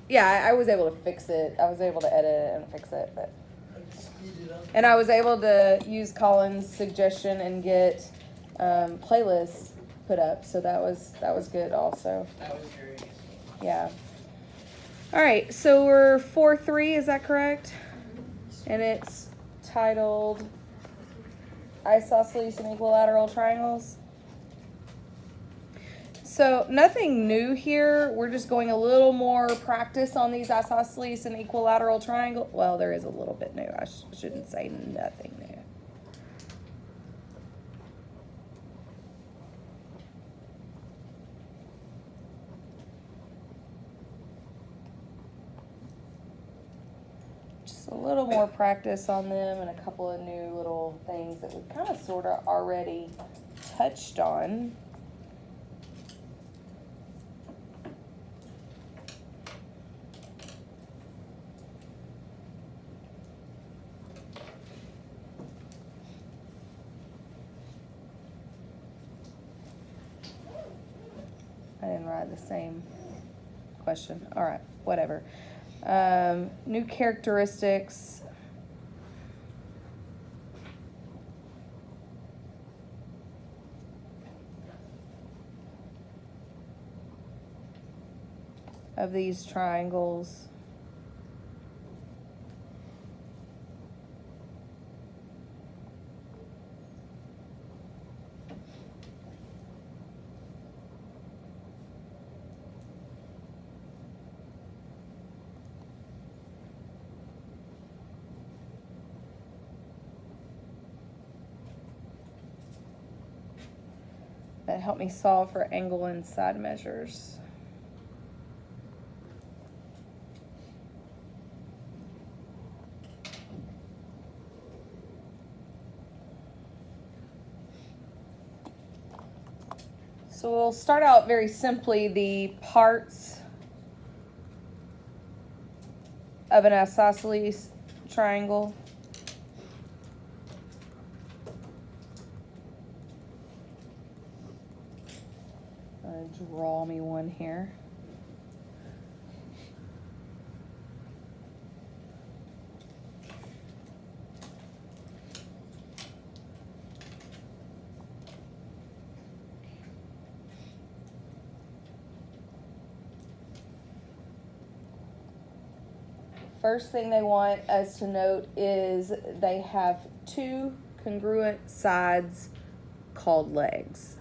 Yeah, I was able to fix it. I was able to edit it and fix it, but. And I was able to use Colin's suggestion and get playlists put up, so that was good also. That was very useful. Yeah. All right, so we're 4-3, is that correct? And it's titled Isosceles and Equilateral Triangles. So nothing new here. We're just going a little more practice on these isosceles and equilateral triangle. Well, there is a little bit new. I shouldn't say nothing new. Just a little more practice on them and a couple of new little things that we've kind of sort of already touched on. I didn't write the same question. All right, whatever. New characteristics. Of these triangles. That help me solve for angle and side measures. So we'll start out very simply, the parts of an isosceles triangle. Draw me one here. First thing they want us to note is they have two congruent sides called legs.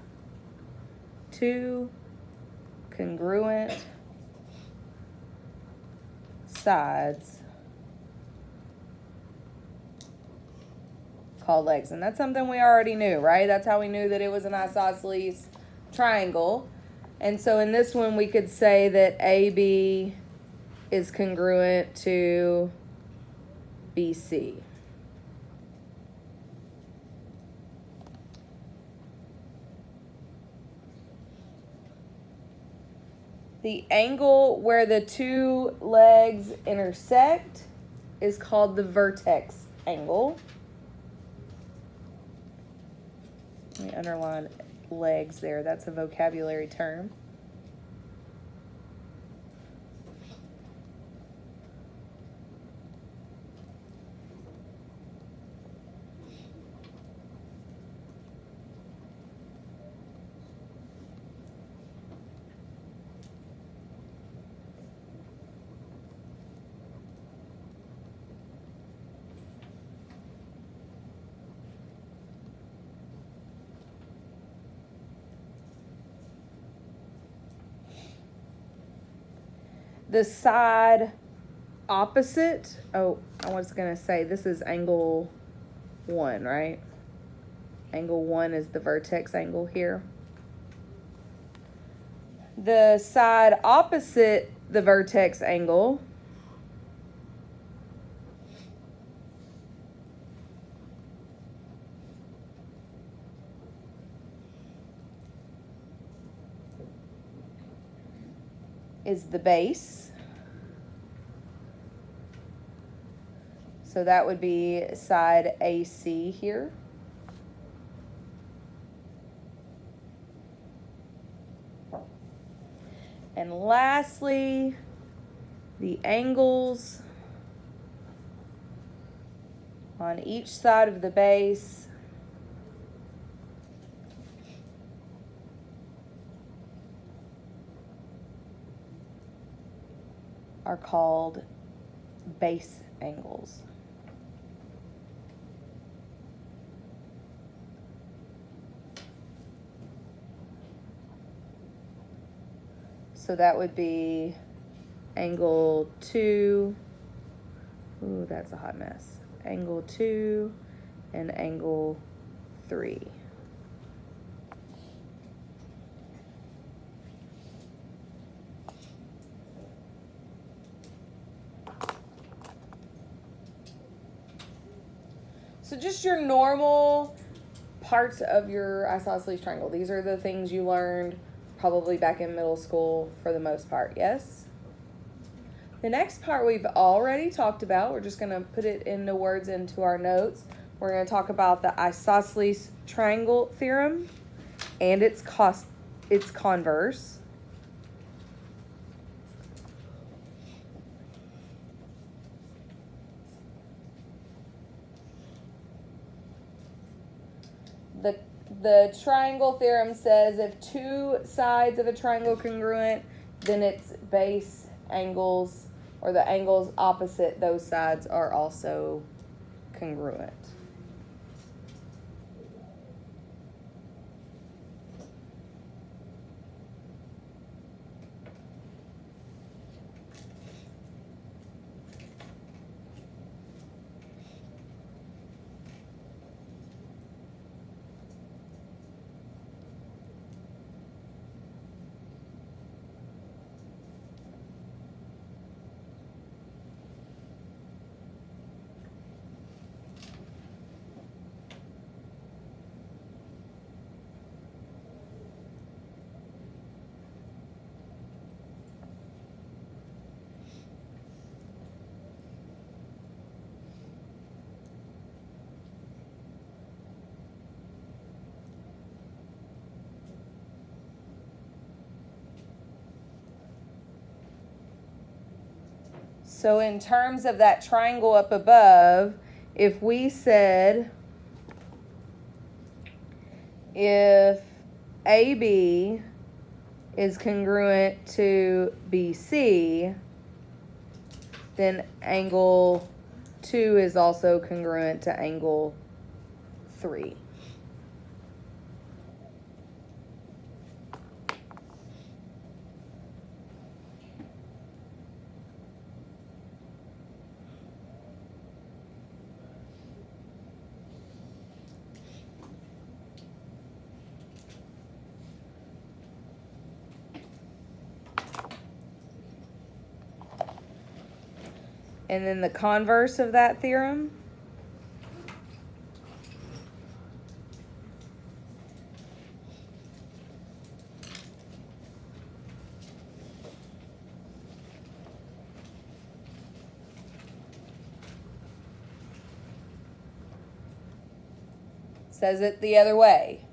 Two congruent sides called legs. And that's something we already knew, right? That's how we knew that it was an isosceles triangle. And so in this one, we could say that AB is congruent to BC. The angle where the two legs intersect is called the vertex angle. Let me underline legs there. That's a vocabulary term. The side opposite, I was going to say this is angle 1, right? Angle 1 is the vertex angle here. The side opposite the vertex angle is the base. So that would be side AC here. And lastly, the angles on each side of the base are called base angles. So that would be angle 2. Ooh, that's a hot mess. Angle 2 and angle 3. So just your normal parts of your isosceles triangle. These are the things you learned probably back in middle school for the most part, yes? The next part we've already talked about. We're just going to put it into words into our notes. We're going to talk about the isosceles triangle theorem and its converse. The triangle theorem says if two sides of a triangle are congruent, then its base angles, or the angles opposite those sides, are also congruent. So in terms of that triangle up above, if we said if AB is congruent to BC, then angle 2 is also congruent to angle 3. And then the converse of that theorem says it the other way.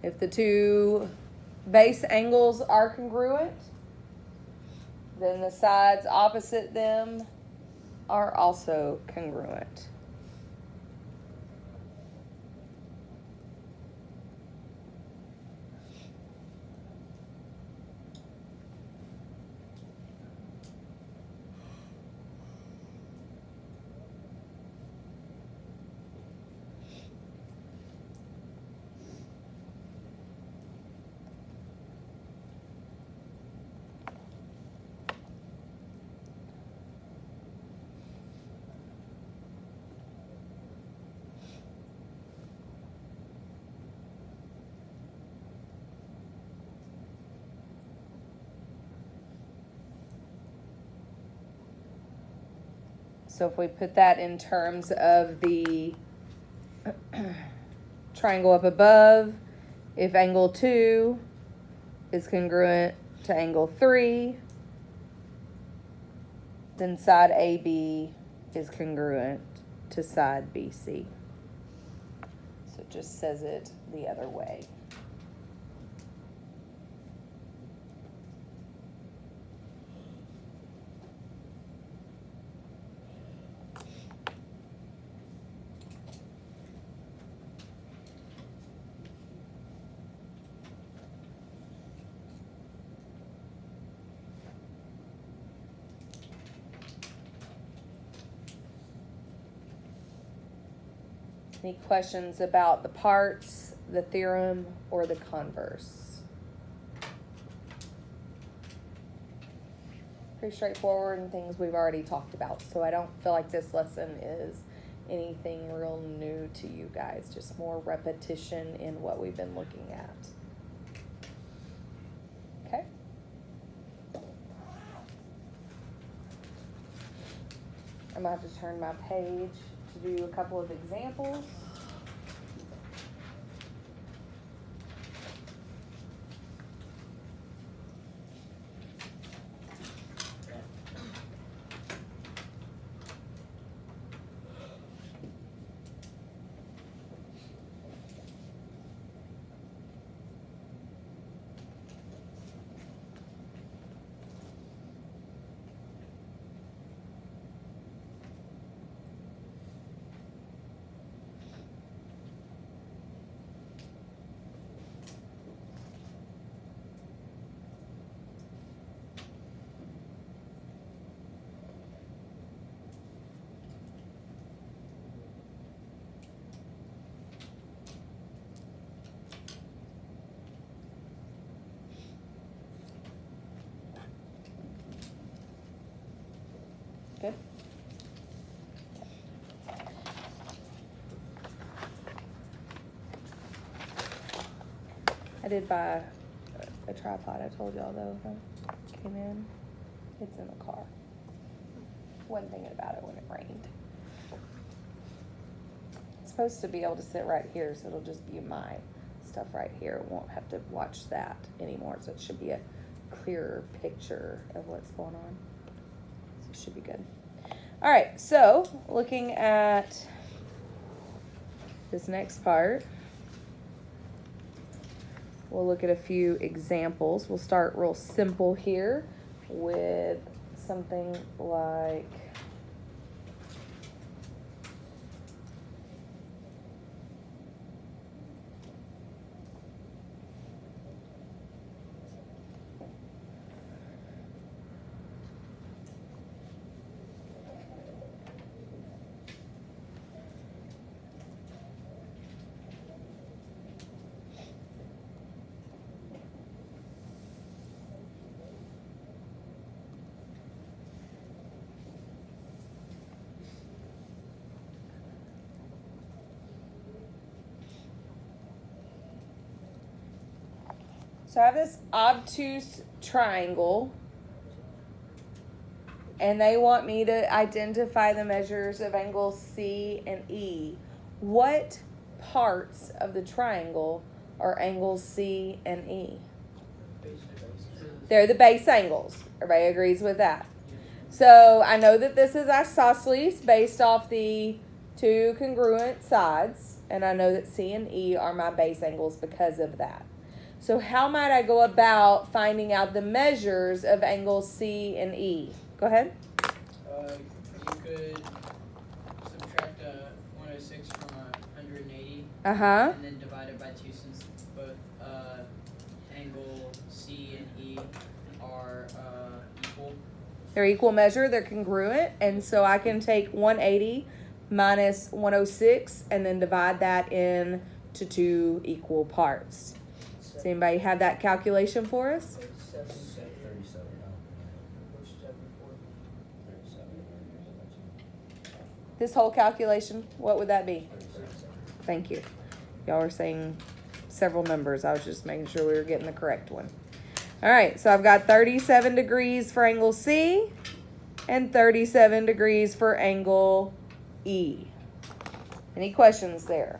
If the two base angles are congruent, then the sides opposite them are also congruent. So if we put that in terms of the triangle up above, if angle 2 is congruent to angle 3, then side AB is congruent to side BC. So it just says it the other way. Any questions about the parts, the theorem, or the converse? Pretty straightforward and things we've already talked about, so I don't feel like this lesson is anything real new to you guys, just more repetition in what we've been looking at. Okay? I'm going to have to turn my page to do a couple of examples. Good. I did buy a tripod, I told y'all though, when I came in. It's in the car. Wasn't thinking about it when it rained. It's supposed to be able to sit right here, so it'll just be my stuff right here. It won't have to watch that anymore, so it should be a clearer picture of what's going on. So it should be good. All right, so looking at this next part, we'll look at a few examples. We'll start real simple here with something like so I have this obtuse triangle, and they want me to identify the measures of angles C and E. What parts of the triangle are angles C and E? They're the base angles. Everybody agrees with that. So I know that this is isosceles based off the two congruent sides, and I know that C and E are my base angles because of that. So how might I go about finding out the measures of angles C and E? Go ahead. You could subtract 106 from 180. Uh-huh. And then divide it by 2 since both angle C and E are equal. They're equal measure, they're congruent, and so I can take 180 minus 106 and then divide that into 2 equal parts. Does anybody have that calculation for us? 37. This whole calculation, what would that be? Thank you. Y'all were saying several numbers. I was just making sure we were getting the correct one. All right, so I've got 37 degrees for angle C and 37 degrees for angle E. Any questions there?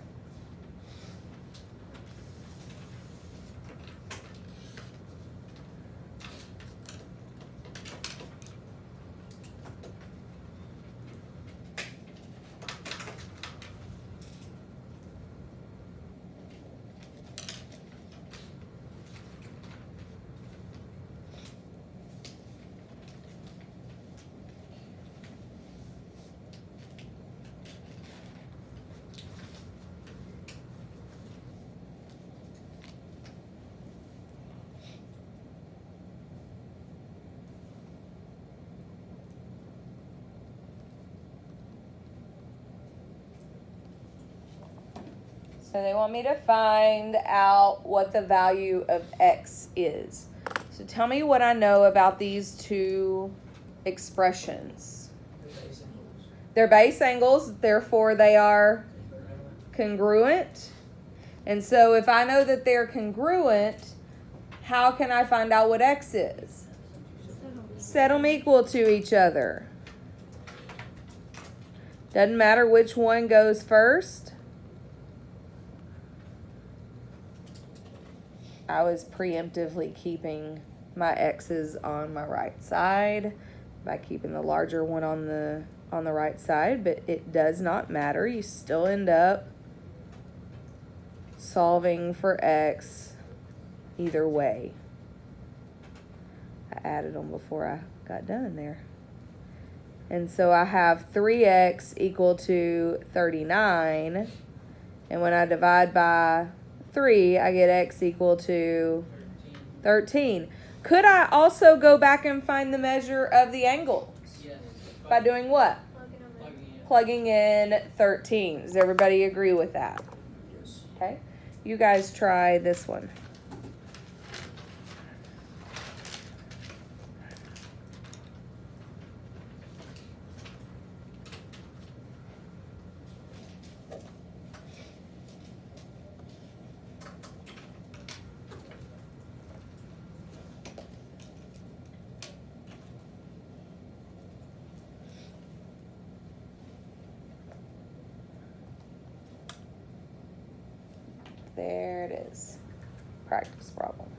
So they want me to find out what the value of x is. So tell me what I know about these two expressions. They're base angles, therefore they are congruent. And so if I know that they're congruent, how can I find out what x is? Set them equal to each other. Doesn't matter which one goes first. I was preemptively keeping my x's on my right side by keeping the larger one on the right side, but it does not matter. You still end up solving for x either way. I added them before I got done there. And so I have 3x equal to 39. And when I divide by 3, I get x equal to 13. Could I also go back and find the measure of the angle? Yes. By doing what? Plugging in. Plugging in 13. Does everybody agree with that? Yes. Okay. You guys try this one. There it is. Practice problem.